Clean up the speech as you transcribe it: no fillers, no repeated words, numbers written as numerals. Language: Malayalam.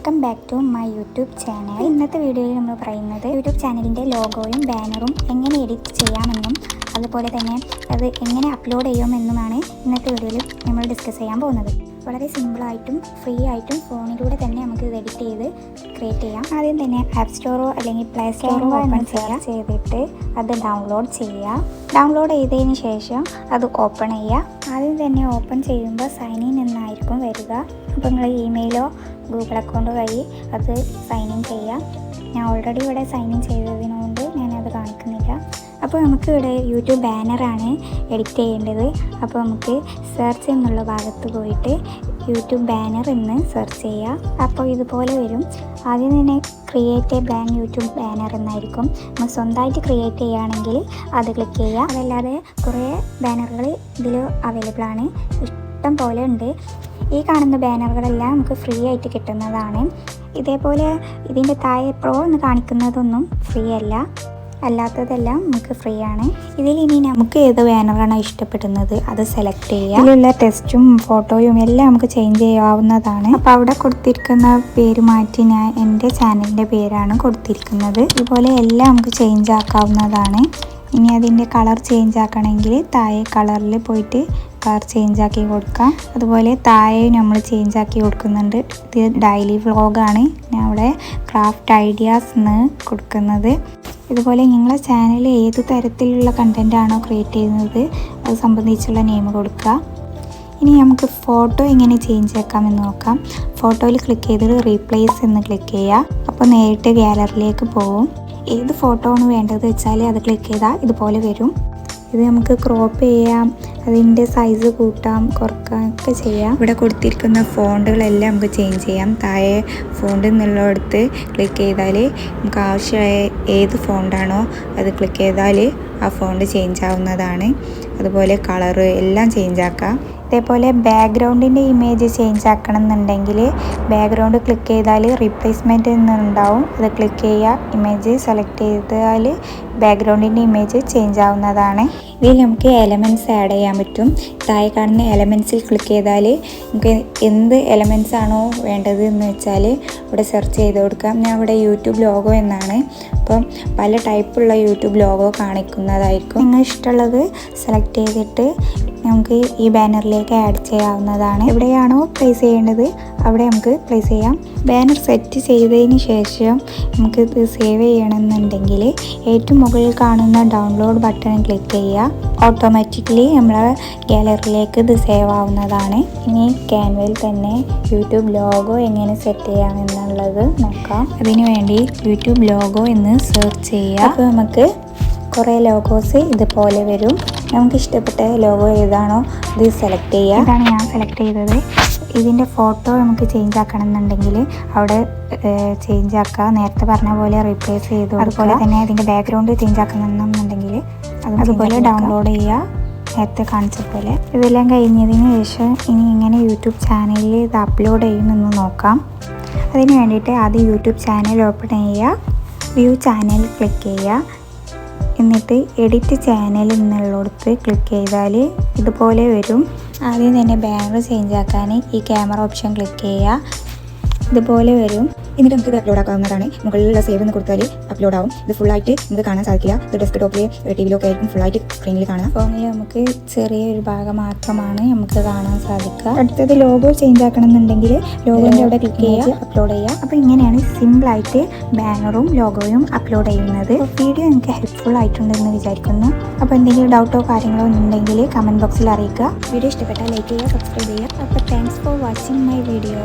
Welcome back to my YouTube channel. ഇന്നത്തെ വീഡിയോയിൽ നമ്മൾ പറയുന്നത് യൂട്യൂബ് ചാനലിൻ്റെ ലോഗോയും ബാനറും എങ്ങനെ എഡിറ്റ് ചെയ്യാമെന്നും അതുപോലെ തന്നെ അത് എങ്ങനെ അപ്ലോഡ് ചെയ്യുമെന്നുമാണ് ഇന്നത്തെ വീഡിയോയിൽ നമ്മൾ ഡിസ്കസ് ചെയ്യാൻ പോകുന്നത്. വളരെ സിമ്പിളായിട്ടും ഫ്രീ ആയിട്ടും ഫോണിലൂടെ തന്നെ നമുക്ക് ഇത് എഡിറ്റ് ചെയ്ത് ക്രിയേറ്റ് ചെയ്യാം. ആദ്യം തന്നെ ആപ്പ് സ്റ്റോറോ അല്ലെങ്കിൽ പ്ലേ സ്റ്റോറോ ഓപ്പൺ ചെയ്തിട്ട് അത് ഡൗൺലോഡ് ചെയ്യുക. ഡൗൺലോഡ് ചെയ്തതിന് ശേഷം അത് ഓപ്പൺ ചെയ്യുക. ആദ്യം തന്നെ ഓപ്പൺ ചെയ്യുമ്പോൾ സൈൻ ഇൻ എന്നായിരിക്കും വരിക. അപ്പോൾ നിങ്ങൾ ഇമെയിലോ ഗൂഗിൾ അക്കൗണ്ട് വഴി അത് സൈൻ ഇൻ ചെയ്യുക. ഞാൻ ഓൾറെഡി ഇവിടെ സൈൻ ഇൻ ചെയ്തതിനുകൊണ്ട് ഞാനത് കാണിക്കുന്നില്ല. അപ്പോൾ നമുക്ക് ഇവിടെ യൂട്യൂബ് ബാനറാണ് എഡിറ്റ് ചെയ്യേണ്ടത്. അപ്പോൾ നമുക്ക് സെർച്ച് എന്നുള്ള ഭാഗത്ത് പോയിട്ട് യൂട്യൂബ് ബാനർ എന്ന് സെർച്ച് ചെയ്യുക. അപ്പോൾ ഇതുപോലെ വരും. ആദ്യം തന്നെ create A blank YouTube banner എന്നായിരിക്കും. നമ്മൾ സ്വന്തമായിട്ട് ക്രിയേറ്റ് ചെയ്യുകയാണെങ്കിൽ അത് ക്ലിക്ക് ചെയ്യുക. അതല്ലാതെ കുറേ ബാനറുകൾ ഇതിൽ അവൈലബിൾ ആണ്, ഇഷ്ടം പോലെ ഉണ്ട്. ഈ കാണുന്ന ബാനറുകളെല്ലാം നമുക്ക് ഫ്രീ ആയിട്ട് കിട്ടുന്നതാണ്. ഇതേപോലെ ഇതിൻ്റെ താഴെ പ്രോ എന്ന് കാണിക്കുന്നതൊന്നും ഫ്രീ അല്ല, അല്ലാത്തതെല്ലാം നമുക്ക് ഫ്രീ ആണ്. ഇതിൽ ഇനി നമുക്ക് ഏത് ബാനറാണോ ഇഷ്ടപ്പെടുന്നത് അത് സെലക്ട് ചെയ്യുക. ഇതിലുള്ള ടെക്സ്റ്റും ഫോട്ടോയും എല്ലാം നമുക്ക് ചേഞ്ച് ചെയ്യാവുന്നതാണ്. അപ്പോൾ അവിടെ കൊടുത്തിരിക്കുന്ന പേര് മാറ്റി ഞാൻ എൻ്റെ ചാനലിൻ്റെ പേരാണ് കൊടുത്തിരിക്കുന്നത്. ഇതുപോലെ എല്ലാം നമുക്ക് ചേഞ്ച് ആക്കാവുന്നതാണ്. ഇനി അതിൻ്റെ കളർ ചേഞ്ച് ആക്കണമെങ്കിൽ താഴെ കളറിൽ പോയിട്ട് കളർ ചേഞ്ച് ആക്കി കൊടുക്കാം. അതുപോലെ താഴെ നമ്മൾ ചേഞ്ച് ആക്കി കൊടുക്കുന്നുണ്ട്. ഇത് ഡെയിലി വ്ളോഗാണ്, ഞാൻ അവിടെ ക്രാഫ്റ്റ് ഐഡിയാസ് എന്ന് കൊടുക്കുന്നത്. ഇതുപോലെ നിങ്ങളെ ചാനൽ ഏത് തരത്തിലുള്ള കണ്ടൻ്റ് ആണോ ക്രിയേറ്റ് ചെയ്യുന്നത് അത് സംബന്ധിച്ചുള്ള നെയിം കൊടുക്കുക. ഇനി നമുക്ക് ഫോട്ടോ എങ്ങനെ ചേഞ്ച് ആക്കാമെന്ന് നോക്കാം. ഫോട്ടോയിൽ ക്ലിക്ക് ചെയ്തിട്ട് റീപ്ലേസ് എന്ന് ക്ലിക്ക് ചെയ്യുക. അപ്പോൾ നേരിട്ട് ഗാലറിയിലേക്ക് പോകും. ഏത് ഫോട്ടോ ആണ് വേണ്ടത് വെച്ചാൽ അത് ക്ലിക്ക് ചെയ്താൽ ഇതുപോലെ വരും. ഇത് നമുക്ക് ക്രോപ്പ് ചെയ്യാം, അതിൻ്റെ സൈസ് കൂട്ടാം കുറക്കാം ഒക്കെ ചെയ്യാം. ഇവിടെ കൊടുത്തിരിക്കുന്ന ഫോണ്ടുകളെല്ലാം നമുക്ക് ചേഞ്ച് ചെയ്യാം. താഴെ ഫോണ്ട് എന്നുള്ളിടത്ത് ക്ലിക്ക് ചെയ്താൽ നമുക്ക് ആവശ്യമായ ഏത് ഫോണ്ടാണോ അത് ക്ലിക്ക് ചെയ്താൽ ആ ഫോണ്ട് ചേഞ്ച് ആവുന്നതാണ്. അതുപോലെ കളറ് എല്ലാം ചേഞ്ച് ആക്കാം. ഇതേപോലെ ബാക്ക്ഗ്രൗണ്ടിൻ്റെ ഇമേജ് ചേഞ്ച് ആക്കണം എന്നുണ്ടെങ്കിൽ ബാക്ക്ഗ്രൗണ്ട് ക്ലിക്ക് ചെയ്താൽ റീപ്ലേസ്മെൻറ്റ് എന്നുണ്ടാവും. അത് ക്ലിക്ക് ചെയ്യുക, ഇമേജ് സെലക്ട് ചെയ്താൽ ബാക്ക്ഗ്രൗണ്ടിൻ്റെ ഇമേജ് ചേഞ്ച് ആവുന്നതാണ്. ഇതിൽ നമുക്ക് എലമെൻറ്റ്സ് ആഡ് ചെയ്യാൻ പറ്റും. താഴെ കാണുന്ന എലമെൻറ്റ്സിൽ ക്ലിക്ക് ചെയ്താൽ നമുക്ക് എന്ത് എലമെൻറ്റ്സ് ആണോ വേണ്ടത് എന്ന് വെച്ചാൽ ഇവിടെ സെർച്ച് ചെയ്ത് കൊടുക്കാം. ഞാൻ ഇവിടെ യൂട്യൂബ് ലോഗോ എന്നാണ്. അപ്പം പല ടൈപ്പുള്ള യൂട്യൂബ് ലോഗോ കാണിക്കുന്നതായിരിക്കും. നിങ്ങൾ ഇഷ്ടമുള്ളത് സെലക്ട് ചെയ്തിട്ട് നമുക്ക് ഈ ബാനറിലേക്ക് ആഡ് ചെയ്യാവുന്നതാണ്. എവിടെയാണോ പ്ലേസ് ചെയ്യേണ്ടത് അവിടെ നമുക്ക് പ്ലേസ് ചെയ്യാം. ബാനർ സെറ്റ് ചെയ്തതിന് ശേഷം നമുക്കിത് സേവ് ചെയ്യണമെന്നുണ്ടെങ്കിൽ ഏറ്റവും മുകളിൽ കാണുന്ന ഡൗൺലോഡ് ബട്ടൺ ക്ലിക്ക് ചെയ്യുക. ഓട്ടോമാറ്റിക്കലി നമ്മളെ ഗാലറിയിലേക്ക് ഇത് സേവ് ആവുന്നതാണ്. ഇനി ക്യാൻവയിൽ തന്നെ യൂട്യൂബ് ലോഗോ എങ്ങനെ സെറ്റ് ചെയ്യാമെന്നുള്ളത് നോക്കാം. അതിനു വേണ്ടി യൂട്യൂബ് ലോഗോ എന്ന് സെർച്ച് ചെയ്യുക. അപ്പോൾ നമുക്ക് കുറേ ലോഗോസ് ഇതുപോലെ വരും. നമുക്ക് ഇഷ്ടപ്പെട്ട ലോഗോ ഏതാണോ ഇത് സെലക്ട് ചെയ്യുക. ഇതാണ് ഞാൻ സെലക്ട് ചെയ്തത്. ഇതിൻ്റെ ഫോട്ടോ നമുക്ക് ചേഞ്ച് ആക്കണം എന്നുണ്ടെങ്കിൽ അവിടെ ചേഞ്ച് ആക്കുക. നേരത്തെ പറഞ്ഞ പോലെ റീപ്ലേസ് ചെയ്തു. അതുപോലെ തന്നെ ഇതിൻ്റെ ബാക്ക്ഗ്രൗണ്ട് ചേഞ്ച് ആക്കണമെന്നുണ്ടെങ്കിൽ അതുപോലെ ഡൗൺലോഡ് ചെയ്യുക, നേരത്തെ കാണിച്ച പോലെ. ഇതെല്ലാം കഴിഞ്ഞതിന് ശേഷം ഇനി എങ്ങനെ യൂട്യൂബ് ചാനലിൽ ഇത് അപ്ലോഡ് ചെയ്യുമെന്ന് നോക്കാം. അതിന് വേണ്ടിയിട്ട് ആദ്യം യൂട്യൂബ് ചാനൽ ഓപ്പൺ ചെയ്യുക, വ്യൂ ചാനൽ ക്ലിക്ക് ചെയ്യുക. എന്നിട്ട് എഡിറ്റ് ചാനൽ എന്നുള്ളിടത്ത് ക്ലിക്ക് ചെയ്താൽ ഇതുപോലെ വരും. ആദ്യം തന്നെ ബാനർ ചേഞ്ച് ആക്കാൻ ഈ ക്യാമറ ഓപ്ഷൻ ക്ലിക്ക് ചെയ്യുക. ഇതുപോലെ വരും. എന്നിട്ട് നമുക്ക് ഇത് അപ്ലോഡ് ആക്കാവുന്നതാണ്. മുകളിലുള്ള സേവ് എന്ന് കൊടുത്താൽ അപ്ലോഡ് ആവും. ഇത് ഫുള്ളായിട്ട് നമുക്ക് കാണാൻ സാധിക്കില്ല. ഇത് ഡെസ്ക്ടോപ്പിൽ ടിവിയിലൊക്കെ ആയിരിക്കും ഫുള്ളായിട്ട് സ്ക്രീനിൽ കാണാം. ഫോണിൽ നമുക്ക് ചെറിയൊരു ഭാഗം മാത്രമാണ് നമുക്ക് കാണാൻ സാധിക്കുക. അടുത്തത് ലോഗോ ചേഞ്ച് ആക്കണം എന്നുണ്ടെങ്കിൽ ലോഗോൻ്റെ അവിടെ ക്ലിക്ക് ചെയ്യുക, അപ്ലോഡ് ചെയ്യുക. അപ്പോൾ ഇങ്ങനെയാണ് സിമ്പിളായിട്ട് ബാനറും ലോഗോയും അപ്ലോഡ് ചെയ്യുന്നത്. വീഡിയോ എനിക്ക് ഹെൽപ്ഫുൾ ആയിട്ടുണ്ടെന്ന് വിചാരിക്കുന്നു. അപ്പോൾ എന്തെങ്കിലും ഡൗട്ടോ കാര്യങ്ങളോ ഉണ്ടെങ്കിൽ കമൻറ്റ് ബോക്സിൽ അറിയിക്കുക. വീഡിയോ ഇഷ്ടപ്പെട്ടാൽ ലൈക്ക് ചെയ്യുക, സബ്സ്ക്രൈബ് ചെയ്യുക. അപ്പോൾ thanks for watching my video.